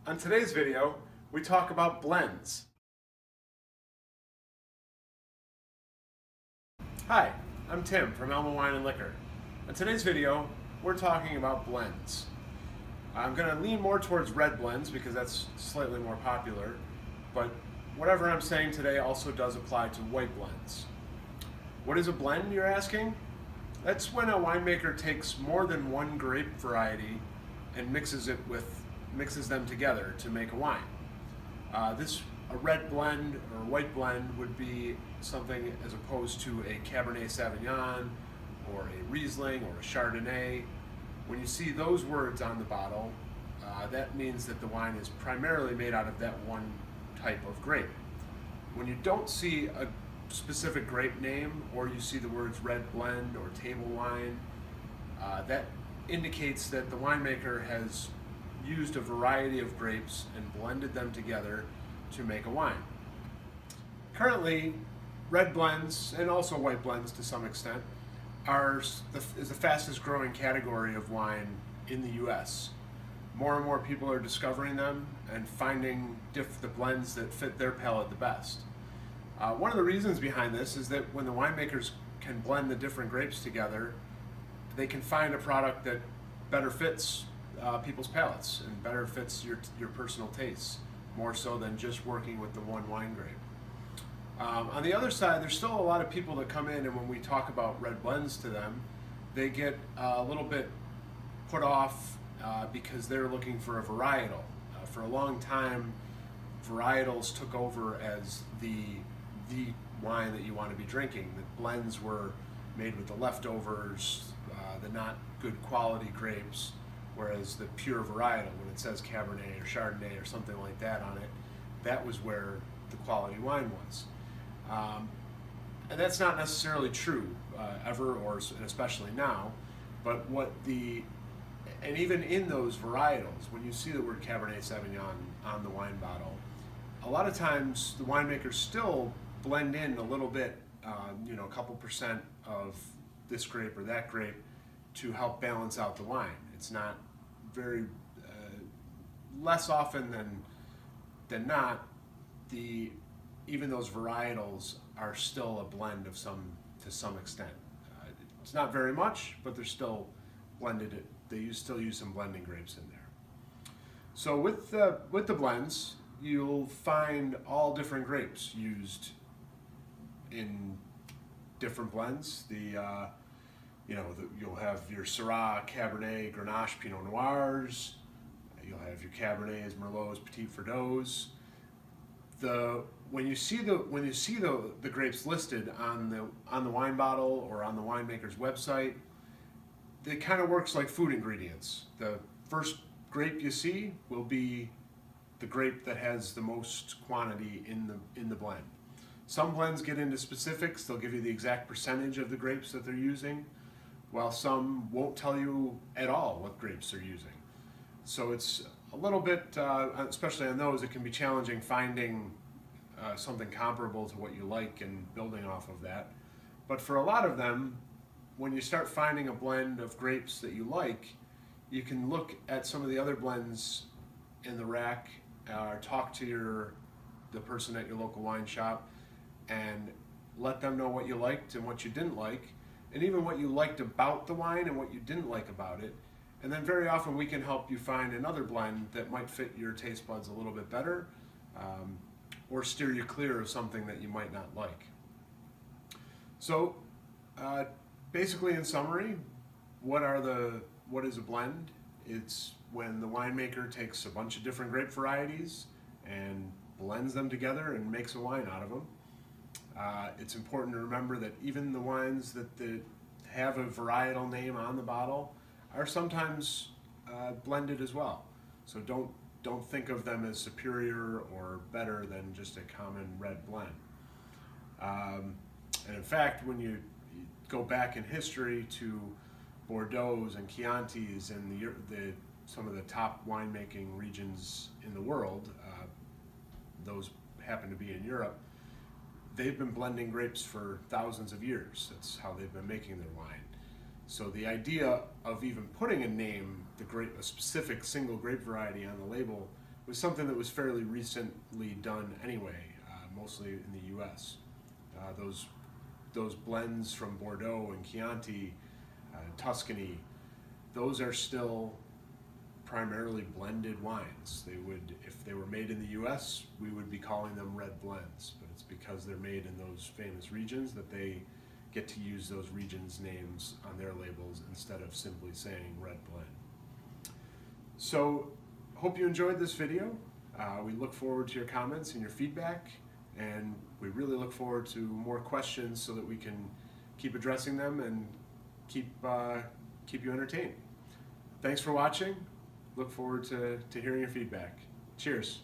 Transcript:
On today's video, we talk about blends. Hi, I'm Tim from Elma Wine Liquor. On today's video, we're talking about blends. I'm going to lean more towards red blends because that's slightly more popular, but whatever I'm saying today also does apply to white blends. What is a blend, you're asking? That's when a winemaker takes more than one grape variety and mixes them together to make a wine. A red blend or white blend would be something as opposed to a Cabernet Sauvignon or a Riesling or a Chardonnay. When you see those words on the bottle, that means that the wine is primarily made out of that one type of grape. When you don't see a specific grape name, or you see the words red blend or table wine, that indicates that the winemaker has used a variety of grapes and blended them together to make a wine. Currently, red blends, and also white blends to some extent, is the fastest growing category of wine in the US. More and more people are discovering them and finding the blends that fit their palate the best. One of the reasons behind this is that when the winemakers can blend the different grapes together, they can find a product that better fits people's palates and better fits your personal tastes, more so than just working with the one wine grape. On the other side, there's still a lot of people that come in, and when we talk about red blends to them, they get a little bit put off because they're looking for a varietal. For a long time, varietals took over as the wine that you want to be drinking. The blends were made with the leftovers, the not good quality grapes, whereas the pure varietal, when it says Cabernet or Chardonnay or something like that on it, that was where the quality wine was. And that's not necessarily true ever, and especially now, but and even in those varietals, when you see the word Cabernet Sauvignon on the wine bottle, a lot of times the winemakers still blend in a little bit, a couple percent of this grape or that grape to help balance out the wine. It's not very, less often than not, even those varietals are still a blend to some extent. It's not very much, but they're still blended. They still use some blending grapes in there. So with the blends, you'll find all different grapes used in different blends. You'll have your Syrah, Cabernet, Grenache, Pinot Noirs. You'll have your Cabernets, Merlots, Petit Verdots. When you see the grapes listed on the wine bottle or on the winemaker's website, it kind of works like food ingredients. The first grape you see will be the grape that has the most quantity in the blend. Some blends get into specifics. They'll give you the exact percentage of the grapes that they're using, while some won't tell you at all what grapes they're using. So it's a little bit, especially on those, it can be challenging finding something comparable to what you like and building off of that. But for a lot of them, when you start finding a blend of grapes that you like, you can look at some of the other blends in the rack, or talk to the person at your local wine shop and let them know what you liked and what you didn't like, and even what you liked about the wine and what you didn't like about it. And then very often we can help you find another blend that might fit your taste buds a little bit better, or steer you clear of something that you might not like. So basically, in summary, what is a blend? It's when the winemaker takes a bunch of different grape varieties and blends them together and makes a wine out of them. It's important to remember that even the wines that have a varietal name on the bottle are sometimes blended as well. So don't think of them as superior or better than just a common red blend. And in fact, when you go back in history to Bordeaux's and Chianti's and some of the top winemaking regions in the world, those happen to be in Europe, they've been blending grapes for thousands of years. That's how they've been making their wine. So the idea of even putting a name, a specific single grape variety on the label, was something that was fairly recently done anyway, mostly in the U.S. Those blends from Bordeaux and Chianti, Tuscany, those are still primarily blended wines. They would, if they were made in the U.S., we would be calling them red blends, but it's because they're made in those famous regions that they get to use those regions' names on their labels instead of simply saying red blend. So, hope you enjoyed this video. We look forward to your comments and your feedback, and we really look forward to more questions so that we can keep addressing them and keep you entertained. Thanks for watching. Look forward to hearing your feedback. Cheers.